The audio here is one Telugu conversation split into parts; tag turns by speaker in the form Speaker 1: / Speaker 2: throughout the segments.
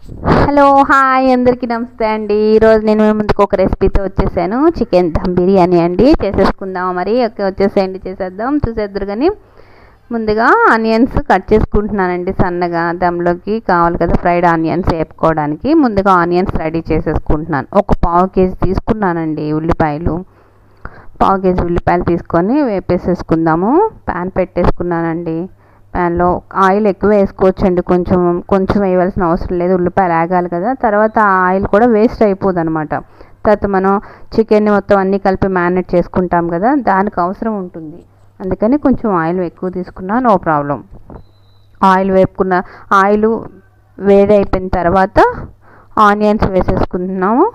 Speaker 1: హలో హాయ్ అందరికీ నమస్తే అండి. ఈరోజు నేను మీ ముందుకు ఒక రెసిపీతో వచ్చేసాను. చికెన్ దమ్ బిర్యానీ అండి. చేసేసుకుందాం మరి. ఓకే, వచ్చేసేయండి, చేసేద్దాం. చూసేద్దరు కానీ ముందుగా ఆనియన్స్ కట్ చేసుకుంటున్నానండి సన్నగా. దమ్లోకి కావాలి కదా ఫ్రైడ్ ఆనియన్స్ వేపుకోవడానికి. ముందుగా ఆనియన్స్ రెడీ చేసేసుకుంటున్నాను. ఒక పావు కేజీ తీసుకున్నానండి ఉల్లిపాయలు. పావు కేజీ ఉల్లిపాయలు తీసుకొని వేపేసేసుకుందాము. ప్యాన్ పెట్టేసుకున్నానండి. ప్యాన్లో ఆయిల్ ఎక్కువ వేసుకోవచ్చండి. కొంచెం కొంచెం వేయవలసిన అవసరం లేదు, ఉల్లిపాయలు ఆగాలి కదా. తర్వాత ఆ ఆయిల్ కూడా వేస్ట్ అయిపోదు అనమాట. తర్వాత మనం చికెన్ని మొత్తం అన్నీ కలిపి మ్యారినేట్ చేసుకుంటాం కదా, దానికి అవసరం ఉంటుంది. అందుకని కొంచెం ఆయిల్ ఎక్కువ తీసుకున్నా నో ప్రాబ్లం. ఆయిల్ వేడైపోయిన తర్వాత ఆనియన్స్ వేసేసుకుంటున్నాము.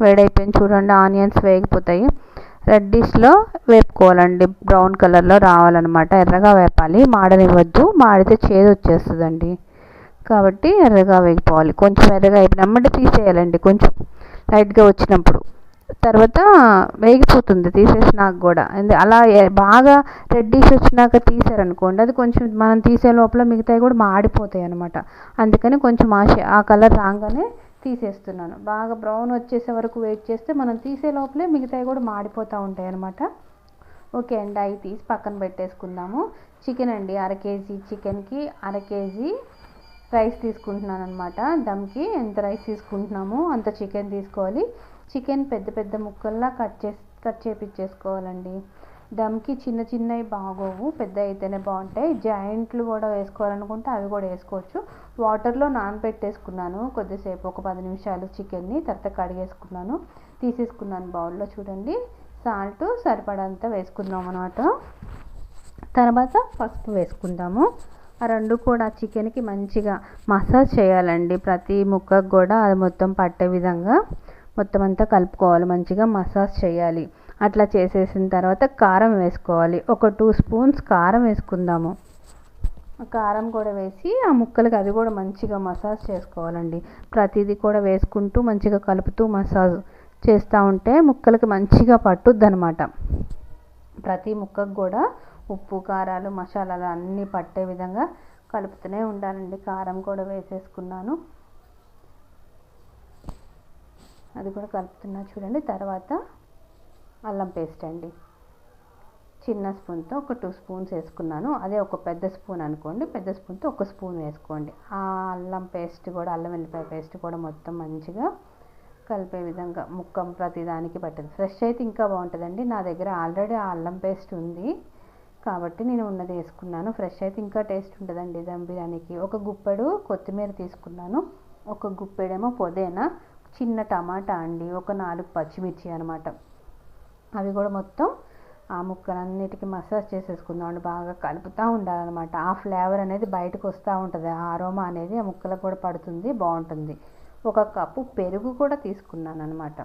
Speaker 1: వేడైపోయింది చూడండి, ఆనియన్స్ వేగిపోతాయి. రెడ్డిష్లో వేపుకోవాలండి. బ్రౌన్ కలర్లో రావాలన్నమాట. ఎర్రగా వేపాలి, మాడనివ్వద్దు. మాడితే చేదు వచ్చేస్తుందండి. కాబట్టి ఎర్రగా వేగిపోవాలి. కొంచెం ఎర్రగా అయిపోయినమ్మటే తీసేయాలండి, కొంచెం లైట్గా వచ్చినప్పుడు. తర్వాత వేగిపోతుంది తీసేసినాక కూడా. అలా బాగా రెడ్డిష్ వచ్చినాక తీసారనుకోండి, అది కొంచెం మనం తీసే లోపల మిగతాయి కూడా మాడిపోతాయి అనమాట. అందుకని కొంచెం ఆ కలర్ రాగానే తీసేస్తున్నాను. బాగా బ్రౌన్ వచ్చేసే వరకు వెయిట్ చేస్తే మనం తీసే లోపలే మిగతాయి కూడా మాడిపోతూ ఉంటాయి అన్నమాట. ఓకే అండి, అవి తీసి పక్కన పెట్టేసుకుందాము. చికెన్ అండి, అర కేజీ చికెన్కి అర కేజీ రైస్ తీసుకుంటున్నాను అనమాట. దమ్కి ఎంత రైస్ తీసుకుంటున్నామో అంత చికెన్ తీసుకోవాలి. చికెన్ పెద్ద పెద్ద ముక్కల్లా కట్ చేపించేసుకోవాలండి. దమ్కి చిన్న చిన్నవి బాగోవు, పెద్ద అయితేనే బాగుంటాయి. జాయింట్లు కూడా వేసుకోవాలనుకుంటే అవి కూడా వేసుకోవచ్చు. వాటర్లో నానబెట్టేసుకున్నాను కొద్దిసేపు, ఒక 10 నిమిషాలు చికెన్ని. తర్వాత కడిగేసుకున్నాను, తీసేసుకున్నాను బౌల్లో. చూడండి, సాల్ట్ సరిపడంత వేసుకుందాం అనమాట. తర్వాత పసుపు వేసుకుందాము. ఆ రెండు కూడా చికెన్కి మంచిగా మసాజ్ చేయాలండి. ప్రతి ముక్కకు కూడా అది మొత్తం పట్టే విధంగా మొత్తం అంతా కలుపుకోవాలి, మంచిగా మసాజ్ చేయాలి. అట్లా చేసేసిన తర్వాత కారం వేసుకోవాలి. ఒక 2 స్పూన్స్ కారం వేసుకుందాము. కారం కూడా వేసి ఆ ముక్కలకి అది కూడా మంచిగా మసాజ్ చేసుకోవాలండి. ప్రతిదీ కూడా వేసుకుంటూ మంచిగా కలుపుతూ మసాజ్ చేస్తూ ఉంటే ముక్కలకి మంచిగా పట్టుద్ది అనమాట. ప్రతి ముక్కకు కూడా ఉప్పు కారాలు మసాలాలు అన్నీ పట్టే విధంగా కలుపుతూనే ఉండాలండి. కారం కూడా వేసేసుకున్నాను, అది కూడా కలుపుతున్నా చూడండి. తర్వాత అల్లం పేస్ట్ అండి, చిన్న స్పూన్తో ఒక 2 స్పూన్స్ వేసుకున్నాను. అదే ఒక పెద్ద స్పూన్ అనుకోండి, పెద్ద స్పూన్తో 1 స్పూన్ వేసుకోండి. ఆ అల్లం పేస్ట్ కూడా, అల్లం వెల్లిపాయ పేస్ట్ కూడా మొత్తం మంచిగా కలిపే విధంగా ముక్క ప్రతిదానికి పట్టదు. ఫ్రెష్ అయితే ఇంకా బాగుంటుందండి. నా దగ్గర ఆల్రెడీ ఆ అల్లం పేస్ట్ ఉంది కాబట్టి నేను ఉన్నది వేసుకున్నాను. ఫ్రెష్ అయితే ఇంకా టేస్ట్ ఉంటుందండి దమ్ బిర్యానీకి. ఒక గుప్పెడు కొత్తిమీర తీసుకున్నాను, ఒక గుప్పెడేమో పుదీనా, చిన్న టమాటా అండి, ఒక 4 పచ్చిమిర్చి అనమాట. అవి కూడా మొత్తం ఆ ముక్కలన్నిటికీ మసాజ్ చేసేసుకుందాం అండి. బాగా కలుపుతూ ఉండాలన్నమాట. ఆ ఫ్లేవర్ అనేది బయటకు వస్తూ ఉంటుంది, ఆ అరోమా అనేది ఆ ముక్కలకు కూడా పడుతుంది, బాగుంటుంది. 1 కప్పు పెరుగు కూడా తీసుకున్నాను అనమాట.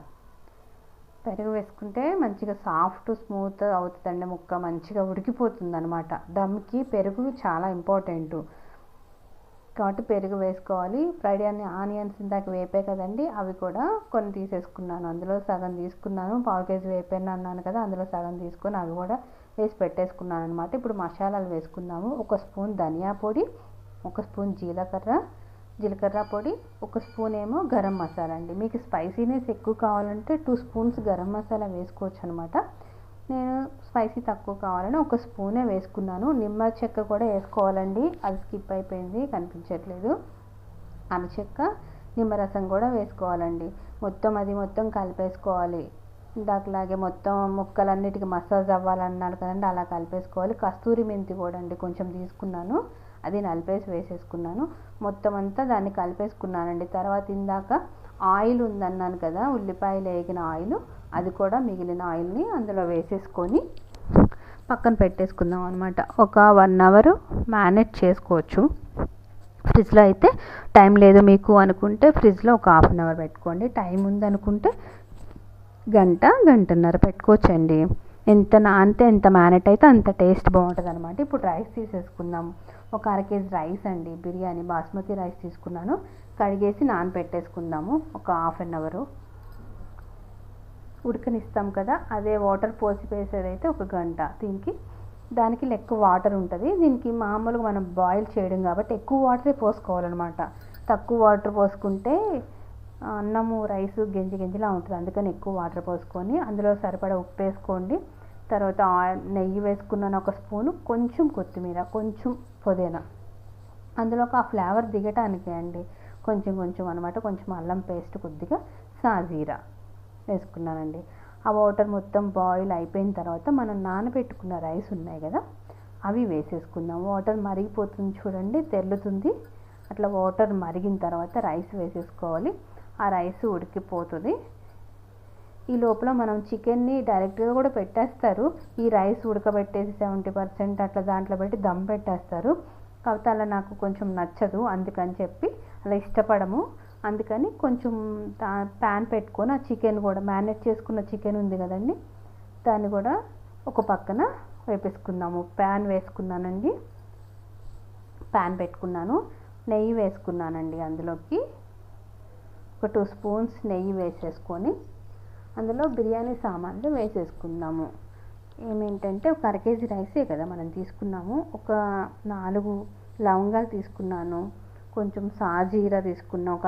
Speaker 1: పెరుగు వేసుకుంటే మంచిగా సాఫ్ట్ స్మూత్ అవుతుందండి. ముక్క మంచిగా ఉడికిపోతుంది అనమాట. దమ్కి పెరుగు చాలా ఇంపార్టెంట్ కాబట్టి పెరుగు వేసుకోవాలి. ఫ్రైడ్ ఆనియన్స్ ఇందాక వేపే కదండి, అవి కూడా కొన్ని తీసేసుకున్నాను. అందులో సగం తీసుకున్నాను, పావు కేజీ వేపాను అన్నాను కదా, అందులో సగం తీసుకొని అవి కూడా వేసి పెట్టేసుకున్నాను అనమాట. ఇప్పుడు మసాలాలు వేసుకుందాము. 1 స్పూన్ ధనియా పొడి, 1 స్పూన్ జీలకర్ర పొడి, 1 స్పూన్ ఏమో గరం మసాలా అండి. మీకు స్పైసీనెస్ ఎక్కువ కావాలంటే 2 స్పూన్స్ గరం మసాలా వేసుకోవచ్చు అనమాట. నేను స్పైసీ తక్కువ కావాలని 1 స్పూనే వేసుకున్నాను. నిమ్మ చెక్క కూడా వేసుకోవాలండి, అది స్కిప్ అయిపోయింది, కనిపించట్లేదు. చెక్క నిమ్మరసం కూడా వేసుకోవాలండి. మొత్తం కలిపేసుకోవాలి. ఇందాకలాగే మొత్తం ముక్కలన్నిటికీ మసాజ్ అవ్వాలన్నారు కదండి, అలా కలిపేసుకోవాలి. కస్తూరి మెంతి కూడా అండి కొంచెం తీసుకున్నాను, అది నలిపేసి వేసేసుకున్నాను. మొత్తం అంతా దాన్ని కలిపేసుకున్నానండి. తర్వాత ఇందాక ఆయిల్ ఉందన్నాను కదా, ఉల్లిపాయలు వేగిన ఆయిల్, అది కూడా మిగిలిన ఆయిల్ని అందులో వేసేసుకొని పక్కన పెట్టేసుకుందాం అనమాట. ఒక 1 అవర్ మ్యారినేట్ చేసుకోవచ్చు. ఫ్రిడ్జ్లో అయితే టైం లేదు మీకు అనుకుంటే ఫ్రిడ్జ్లో ఒక 1/2 అవర్ పెట్టుకోండి. టైం ఉందనుకుంటే గంటన్నర పెట్టుకోవచ్చండి. ఎంత నానితే ఎంత మ్యారినేట్ అయితే అంత టేస్ట్ బాగుంటుంది అనమాట. ఇప్పుడు రైస్ తీసేసుకుందాం. ఒక 1/2 కేజీ రైస్ అండి, బిర్యానీ బాస్మతి రైస్ తీసుకున్నాను. కడిగేసి నానబెట్టేసుకుందాము ఒక 1/2 అవర్. ఉడకనిస్తాం కదా, అదే వాటర్ పోసి వేసేదైతే 1 గంట. దానికి ఎక్కువ వాటర్ ఉంటుంది. దీనికి మామూలుగా మనం బాయిల్ చేయడం కాబట్టి ఎక్కువ వాటరే పోసుకోవాలన్నమాట. తక్కువ వాటర్ పోసుకుంటే అన్నము రైస్ గింజలా ఉంటుంది. అందుకని ఎక్కువ వాటర్ పోసుకొని అందులో సరిపడా ఉప్పు వేసుకోండి. తర్వాత నెయ్యి వేసుకున్నాను 1 స్పూను, కొంచెం కొత్తిమీర, కొంచెం పుదీనా, అందులో ఆ ఫ్లేవర్ దిగటానికి అండి కొంచెం అనమాట. కొంచెం అల్లం పేస్ట్, కొద్దిగా సాజీరా వేసుకున్నానండి. ఆ వాటర్ మొత్తం బాయిల్ అయిపోయిన తర్వాత మనం నానబెట్టుకున్న రైస్ ఉన్నాయి కదా అవి వేసేసుకుందాం. వాటర్ మరిగిపోతుంది చూడండి, తెల్లుతుంది. అట్లా వాటర్ మరిగిన తర్వాత రైస్ వేసేసుకోవాలి. ఆ రైస్ ఉడికిపోతుంది. ఈ లోపల మనం చికెన్ని డైరెక్ట్గా కూడా పెట్టేస్తారు. ఈ రైస్ ఉడకబెట్టేసి 70% అట్లా దాంట్లో పెట్టి దమ్ పెట్టేస్తారు. కాకపోతే అలా నాకు కొంచెం నచ్చదు, అందుకని చెప్పి అలా ఇష్టపడము. అందుకని కొంచెం ప్యాన్ పెట్టుకొని ఆ చికెన్ కూడా మ్యారినేట్ చేసుకున్న చికెన్ ఉంది కదండి దాన్ని కూడా ఒక పక్కన వేపేసుకుందాము. ప్యాన్ వేసుకున్నానండి, ప్యాన్ పెట్టుకున్నాను, నెయ్యి వేసుకున్నానండి. అందులోకి ఒక 2 స్పూన్స్ నెయ్యి వేసేసుకొని అందులో బిర్యానీ సామాన్లు వేసేసుకుందాము. ఏమేంటంటే ఒక 1/2 కేజీ రైసే కదా మనం తీసుకున్నాము. ఒక 4 లవంగాలు తీసుకున్నాను, కొంచెం సాజీరా తీసుకున్నాను, ఒక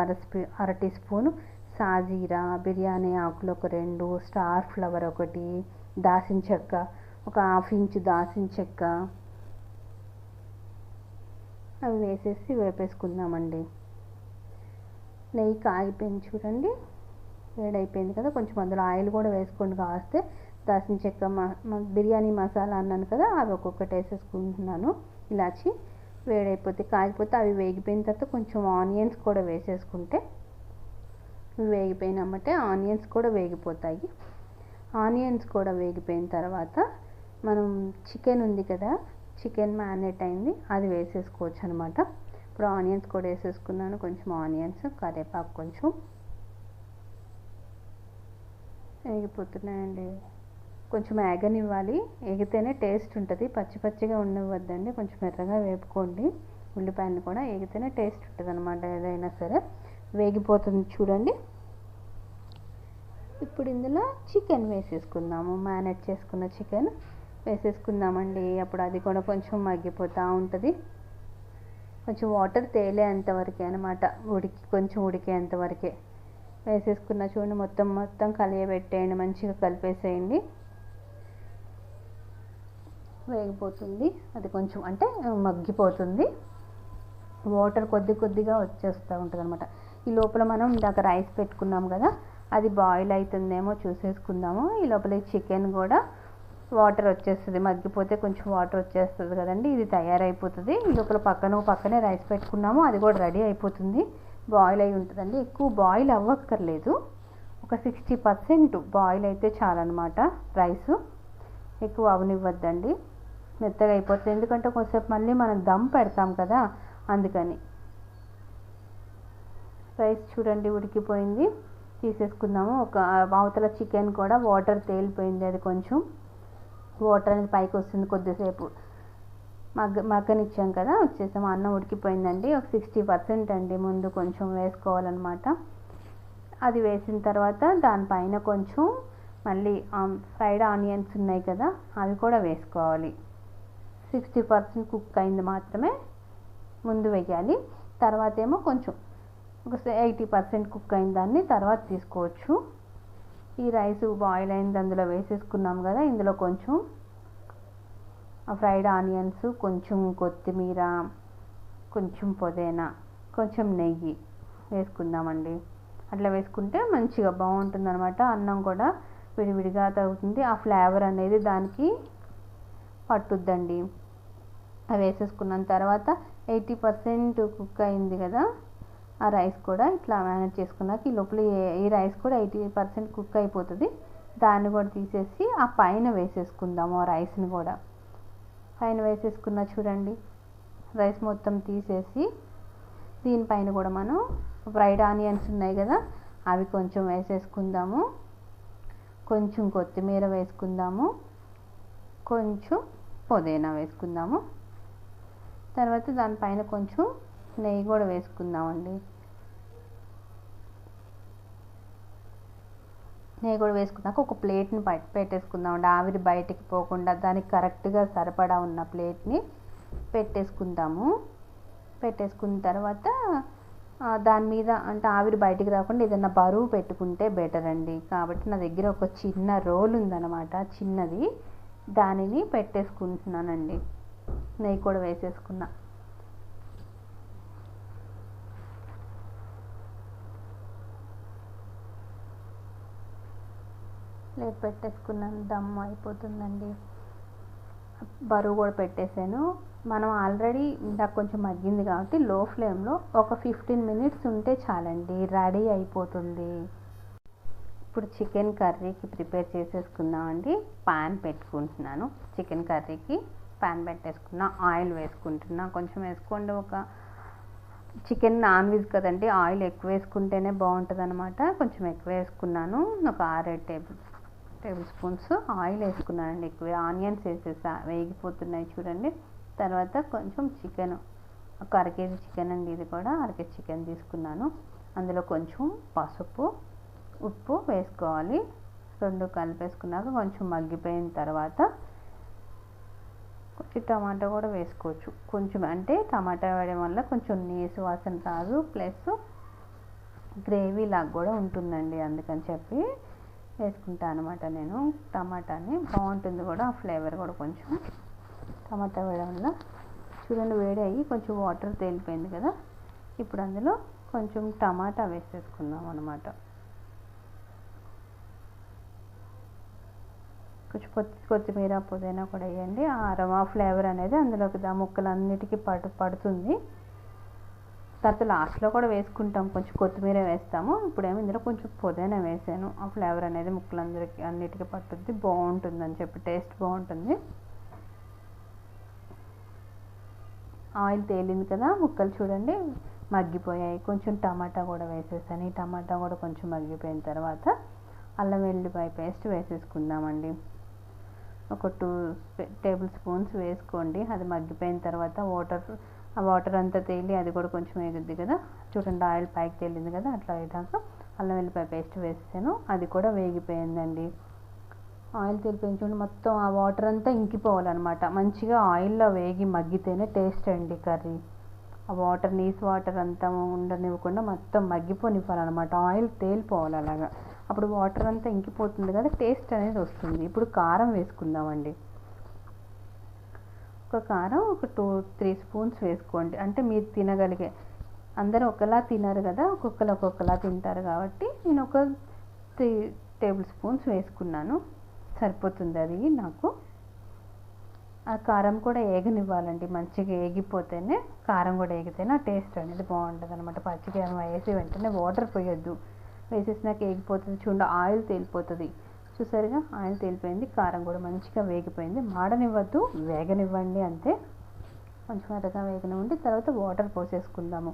Speaker 1: అర టీ స్పూను సాజీరా, బిర్యానీ ఆకులు ఒక 2, స్టార్ ఫ్లవర్ ఒకటి, దాల్చిన చెక్క ఒక 1/2 ఇంచు దాల్చిన చెక్క, అవి వేసేసి వేపేసుకుందామండి. నెయ్యి కాగిపోయింది చూడండి, వేడైపోయింది కదా. కొంచెం అందులో ఆయిల్ కూడా వేసుకోండి కాస్తే. దాల్చిన చెక్క, బిర్యానీ మసాలా అన్నాను కదా అవి ఒక్కొక్కటి వేసేసుకుంటున్నాను. ఇలాచి వేడైపోతే కాగిపోతే అవి వేగిపోయిన తర్వాత కొంచెం ఆనియన్స్ కూడా వేసేసుకుంటే వేగిపోయినామంటే ఆనియన్స్ కూడా వేగిపోతాయి. ఆనియన్స్ కూడా వేగిపోయిన తర్వాత మనం చికెన్ ఉంది కదా, చికెన్ మ్యారినేట్ అయింది అది వేసేసుకోవచ్చు అనమాట. ఇప్పుడు ఆనియన్స్ కూడా వేసేసుకున్నాను, కొంచెం ఆనియన్స్, కరివేపాకు కొంచెం వేగిపోతున్నాయండి. కొంచెం ఏగనివ్వాలి, ఏగితేనే టేస్ట్ ఉంటుంది. పచ్చిగా ఉండవద్దండి, కొంచెం ఎర్రగా వేపుకోండి. ఉల్లిపాయలు కూడా ఏగితేనే టేస్ట్ ఉంటుంది అనమాట ఏదైనా సరే. వేగిపోతుంది చూడండి. ఇప్పుడు ఇందులో చికెన్ వేసేసుకుందాము. మ్యారినేట్ చేసుకున్న చికెన్ వేసేసుకుందామండి. అప్పుడు అది కూడా కొంచెం మగ్గిపోతూ ఉంటుంది. కొంచెం వాటర్ తేలేంతవరకే అనమాట, కొంచెం ఉడికేంతవరకే వేసేసుకున్న చూడండి. మొత్తం కలియబెట్టేయండి, మంచిగా కలిపేసేయండి. వేగిపోతుంది, అది కొంచెం అంటే మగ్గిపోతుంది. వాటర్ కొద్దిగా వచ్చేస్తూ ఉంటుంది అనమాట. ఈ లోపల మనం ఇందాక రైస్ పెట్టుకున్నాం కదా అది బాయిల్ అవుతుందేమో చూసేసుకుందాము. ఈ లోపల చికెన్ కూడా వాటర్ వచ్చేస్తుంది, మగ్గిపోతే కొంచెం వాటర్ వచ్చేస్తుంది కదండి, ఇది తయారైపోతుంది. ఈ లోపల పక్కనే రైస్ పెట్టుకున్నాము, అది కూడా రెడీ అయిపోతుంది. బాయిల్ అయి ఉంటుందండి. ఎక్కువ బాయిల్ అవ్వక్కర్లేదు, ఒక 60% బాయిల్ అయితే చాలన్నమాట. రైస్ ఎక్కువ అవనివ్వద్దండి, మెత్తగా అయిపోతుంది. ఎందుకంటే కొంచెంసేపు మళ్ళీ మనం దమ్ పెడతాం కదా, అందుకని. రైస్ చూడండి ఉడికిపోయింది, తీసేసుకుందాము. ఒక అవతల చికెన్ కూడా వాటర్ తేలిపోయింది, అది కొంచెం వాటర్ అనేది పైకి వస్తుంది. కొద్దిసేపు మగ్గనిచ్చాం కదా, వచ్చేసాము. అన్నం ఉడికిపోయిందండి. ఒక 60% అండి, ముందు కొంచెం వేసుకోవాలన్నమాట. అది వేసిన తర్వాత దానిపైన కొంచెం మళ్ళీ ఫ్రైడ్ ఆనియన్స్ ఉన్నాయి కదా అవి కూడా వేసుకోవాలి. 60% కుక్ అయింది మాత్రమే ముందు వేయాలి. తర్వాత ఏమో కొంచెం ఒక 80% కుక్ అయిన దాన్ని తర్వాత తీసుకోవచ్చు. ఈ రైస్ బాయిల్ అయింది అందులో వేసేసుకున్నాం కదా, ఇందులో కొంచెం ఫ్రైడ్ ఆనియన్స్, కొంచెం కొత్తిమీర, కొంచెం పుదీనా, కొంచెం నెయ్యి వేసుకుందామండి. అట్లా వేసుకుంటే మంచిగా బాగుంటుంది అనమాట. అన్నం కూడా విడివిడిగా తగ్గుతుంది, ఆ ఫ్లేవర్ అనేది దానికి పట్టుద్దండి. అవి వేసేసుకున్న తర్వాత 80% కుక్ అయింది కదా ఆ రైస్ కూడా ఇట్లా మేనేజ్ చేసుకున్నాక ఈ లోపల ఈ రైస్ కూడా 80% కుక్ అయిపోతుంది. దాన్ని కూడా తీసేసి ఆ పైన వేసేసుకుందాము. ఆ రైస్ని కూడా పైన వేసేసుకున్న చూడండి, రైస్ మొత్తం తీసేసి దీనిపైన కూడా మనం ఫ్రైడ్ ఆనియన్స్ ఉన్నాయి కదా అవి కొంచెం వేసేసుకుందాము, కొంచెం కొత్తిమీర వేసుకుందాము, కొంచెం పుదీనా వేసుకుందాము. తర్వాత దానిపైన కొంచెం నెయ్యి కూడా వేసుకుందామండి. నెయ్యి కూడా వేసుకున్నాక ఒక ప్లేట్ని పెట్టేసుకుందామండి. ఆవిరి బయటికి పోకుండా దానికి కరెక్ట్గా సరిపడా ఉన్న ప్లేట్ని పెట్టేసుకుందాము. పెట్టేసుకున్న తర్వాత దాని మీద అంటే ఆవిరి బయటికి రాకుండా ఏదైనా బరువు పెట్టుకుంటే బెటర్ అండి. కాబట్టి నా దగ్గర ఒక చిన్న రోల్ ఉందన్నమాట, చిన్నది. దానిని పెట్టేసుకుంటున్నానండి. నెయ్యి కూడా వేసేసుకున్నా. ప్లేట్ పెట్టేసుకున్నాను, దమ్ అయిపోతుందండి. బరువు కూడా పెట్టేశాను. మనం ఆల్రెడీ ఇందాక కొంచెం మగ్గింది కాబట్టి లో ఫ్లేమ్లో ఒక 15 మినిట్స్ ఉంటే చాలండి, రెడీ అయిపోతుంది. ఇప్పుడు చికెన్ కర్రీకి ప్రిపేర్ చేసేసుకుందామండి. పాన్ పెట్టుకుంటున్నాను. చికెన్ కర్రీకి పాన్ పెట్టేసుకున్నా, ఆయిల్ వేసుకుంటున్నా. కొంచెం వేసుకోండి, ఒక చికెన్ నాన్ వెజ్ కదండి, ఆయిల్ ఎక్కువ వేసుకుంటేనే బాగుంటుంది అనమాట. కొంచెం ఎక్కువ వేసుకున్నాను, ఒక 6-7 టేబుల్ స్పూన్స్ ఆయిల్ వేసుకున్నానండి. ఎక్కువ ఆనియన్స్ వేసేసా, వేగిపోతున్నాయి చూడండి. తర్వాత కొంచెం చికెన్, ఒక 1/2 కేజీ చికెన్ అండి, ఇది కూడా 1/2 కేజీ చికెన్ తీసుకున్నాను. అందులో కొంచెం పసుపు, ఉప్పు వేసుకోవాలి. రెండు కలిపేసుకున్నాక కొంచెం మగ్గిపోయిన తర్వాత కొంచెం టమాటా కూడా వేసుకోవచ్చు. కొంచెం అంటే టమాటా వేయడం వల్ల కొంచెం నీసు వాసన రాదు, ప్లస్ గ్రేవీ లాగా కూడా ఉంటుందండి. అందుకని చెప్పి వేసుకుంటాను అనమాట నేను టమాటాని, బాగుంటుంది కూడా ఆ ఫ్లేవర్ కూడా. కొంచెం టమాటా వేయడం వల్ల చూడండి, వేడి అయ్యి కొంచెం వాటర్ తేలిపోయింది కదా. ఇప్పుడు అందులో కొంచెం టమాటా వేసేసుకుందాం అనమాట. కొంచెం కొత్తిమీర, పుదీనా కూడా వేయండి. ఆ అరవా ఫ్లేవర్ అనేది అందులోకి ముక్కలన్నిటికీ పడుతుంది. తర్వాత లాస్ట్లో కూడా వేసుకుంటాం, కొంచెం కొత్తిమీర వేస్తాము. ఇప్పుడేమో ఇందులో కొంచెం పుదీనా వేసాను. ఆ ఫ్లేవర్ అనేది ముక్కలందరికీ అన్నిటికీ పట్టుద్ది, బాగుంటుందని చెప్పి, టేస్ట్ బాగుంటుంది. ఆయిల్ తేలింది కదా, ముక్కలు చూడండి మగ్గిపోయాయి. కొంచెం టమాటా కూడా వేసేసాను. ఈ టమాటా కూడా కొంచెం మగ్గిపోయిన తర్వాత అల్లం వెల్లిపాయ పేస్ట్ వేసేసుకుందామండి. ఒక 2 టేబుల్ స్పూన్స్ వేసుకోండి. అది మగ్గిపోయిన తర్వాత ఆ వాటర్ అంతా తేలి అది కూడా కొంచెం వేగుద్ది కదా. చూడండి, ఆయిల్ పైకి తేలింది కదా, అట్లా అయ్యాక అల్లం వెల్లిపాయ పేస్ట్ వేసాను. అది కూడా వేగిపోయిందండి. ఆయిల్ తేలిపోయింది చూడండి, మొత్తం ఆ వాటర్ అంతా ఇంకిపోవాలన్నమాట. మంచిగా ఆయిల్లో వేగి మగ్గితేనే టేస్ట్ అండి కర్రీ. ఆ వాటర్, నీసు వాటర్ అంతా ఉండనివ్వకుండా మొత్తం మగ్గిపోనివ్వాలన్నమాట. ఆయిల్ తేలిపోవాలి అలాగా. అప్పుడు వాటర్ అంతా ఇంకిపోతుంది కదా, టేస్ట్ అనేది వస్తుంది. ఇప్పుడు కారం వేసుకుందామండి. కారం ఒక 2-3 స్పూన్స్ వేసుకోండి. అంటే మీరు తినగలిగే, అందరూ ఒకలా తినరు కదా, ఒక్కొక్కలా తింటారు కాబట్టి నేను ఒక 3 టేబుల్ స్పూన్స్ వేసుకున్నాను, సరిపోతుంది అది నాకు. ఆ కారం కూడా ఏగనివ్వాలండి, మంచిగా ఏగిపోతేనే, కారం కూడా ఏగితేనే ఆ టేస్ట్ అనేది బాగుంటుంది అనమాట. పచ్చిగా వేసి వెంటనే వాటర్ పోయొద్దు, వేసేసినాక ఏగిపోతుంది చూడండి, ఆయిల్ తేలిపోతుంది. చూసారుగా, ఆయిల్ తేలిపోయింది, కారం కూడా మంచిగా వేగిపోయింది. మాడనివ్వద్దు, వేగనివ్వండి అంతే. కొంచెం ఎర్రగా వేగనివ్వండి. తర్వాత వాటర్ పోసేసుకుందాము.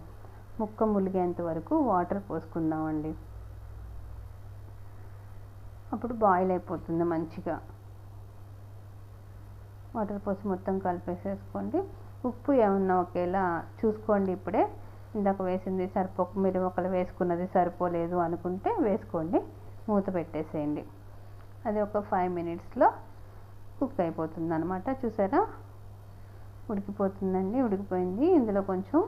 Speaker 1: ముక్క ములిగేంత వరకు వాటర్ పోసుకుందామండి. అప్పుడు బాయిల్ అయిపోతుంది మంచిగా. వాటర్ పోసి మొత్తం కలిపేసేసుకోండి. ఉప్పు ఏమన్నా ఒకేలా చూసుకోండి. ఇప్పుడే ఇందాక వేసింది మీరు ఒకళ్ళు వేసుకున్నది సరిపోలేదు అనుకుంటే వేసుకోండి, మూత పెట్టేసేయండి. అది ఒక 5 మినిట్స్లో కుక్ అయిపోతుంది అనమాట. చూసారా, ఉడికిపోతుందండి, ఉడికిపోయింది. ఇందులో కొంచెం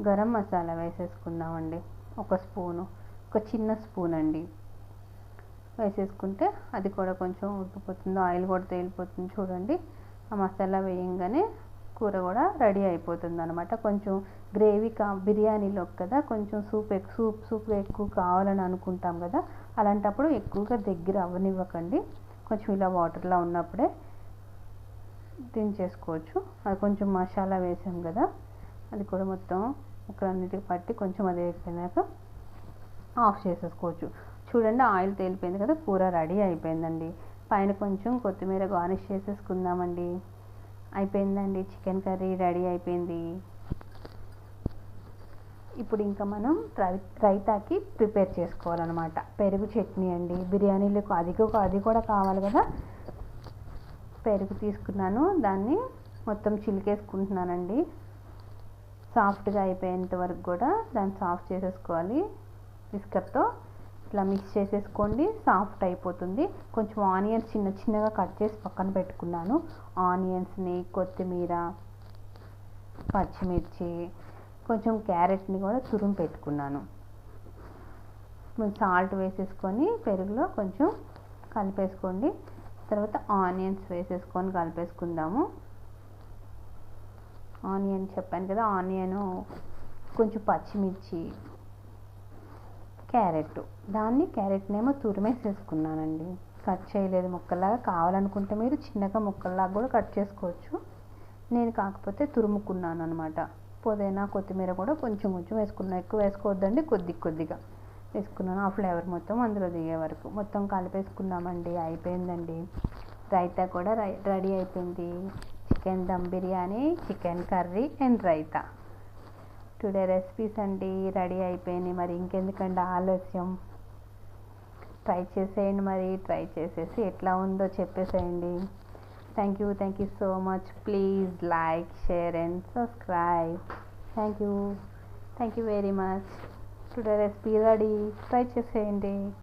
Speaker 1: గరం మసాలా వేసేసుకుందామండి. ఒక స్పూను, ఒక చిన్న స్పూన్ అండి వేసేసుకుంటే అది కూడా కొంచెం ఉడికిపోతుంది, ఆయిల్ కూడా తేలిపోతుంది. చూడండి, ఆ మసాలా వేయంగానే కూర కూడా రెడీ అయిపోతుంది అనమాట. కొంచెం గ్రేవీ బిర్యానీలో కదా కొంచెం సూప్ ఎక్కువ కావాలని అనుకుంటాం కదా, అలాంటప్పుడు ఎక్కువగా దగ్గర అవ్వనివ్వకండి. కొంచెం ఇలా వాటర్లో ఉన్నప్పుడే దించేసుకోవచ్చు. అది కొంచెం మసాలా వేసాం కదా, అది కూడా మొత్తం ముక్కలన్నిటికి పట్టి కొంచెం అది అయిపోయినాక ఆఫ్ చేసేసుకోవచ్చు. చూడండి, ఆయిల్ తేలిపోయింది కదా, కూర రెడీ అయిపోయిందండి. పైన కొంచెం కొత్తిమీర గార్నిష్ చేసేసుకుందామండి. అయిపోయిందండి, చికెన్ కర్రీ రెడీ అయిపోయింది. ఇప్పుడు ఇంకా మనం రైతాకి ప్రిపేర్ చేసుకోవాలన్నమాట. పెరుగు చట్నీ అండి, బిర్యానీలకు అది కూడా కావాలి కదా. పెరుగు తీసుకున్నాను, దాన్ని మొత్తం చిలికేసుకుంటున్నానండి. సాఫ్ట్గా అయిపోయేంత వరకు కూడా దాన్ని సాఫ్ట్ చేసేసుకోవాలి. బిస్కెట్తో ఇట్లా మిక్స్ చేసేసుకోండి, సాఫ్ట్ అయిపోతుంది. కొంచెం ఆనియన్స్ చిన్నగా కట్ చేసి పక్కన పెట్టుకున్నాను. ఆనియన్స్ని, కొత్తిమీర, పచ్చిమిర్చి, కొంచెం క్యారెట్ని కూడా తురుము పెట్టుకున్నాను. సాల్ట్ వేసేసుకొని పెరుగులో కొంచెం కలిపేసుకోండి. తర్వాత ఆనియన్స్ వేసేసుకొని కలిపేసుకుందాము. ఆనియన్ చెప్పాను కదా, ఆనియను, కొంచెం పచ్చిమిర్చి, క్యారెట్నేమో తురిమేసేసుకున్నానండి, కట్ చేయలేదు ముక్కలాగా. కావాలనుకుంటే మీరు చిన్నగా ముక్కల్లాగా కూడా కట్ చేసుకోవచ్చు. నేను కాకపోతే తురుముకున్నాను అనమాట. పుదీనా కొత్తిమీర కూడా కొంచెం కొంచెం వేసుకున్నాను, ఎక్కువ వేసుకోవద్దండి, కొద్దిగా వేసుకున్నాను. ఆ ఫ్లేవర్ మొత్తం అందులో దిగే వరకు మొత్తం కలిపేసుకున్నామండి. అయిపోయిందండి. రైతా కూడా రెడీ అయిపోయింది. Chicken dum biryani, chicken curry and raita. Today recipes అండి రెడీ అయిపోయినాయి. మరి ఇంకెందుకండి ఆలస్యం, ట్రై చేసేయండి. మరి ట్రై చేసేసి ఎట్లా ఉందో చెప్పేసేయండి. Thank you so much. Please like, share and subscribe. Thank you very much. Today recipe ready, try చేసేయండి.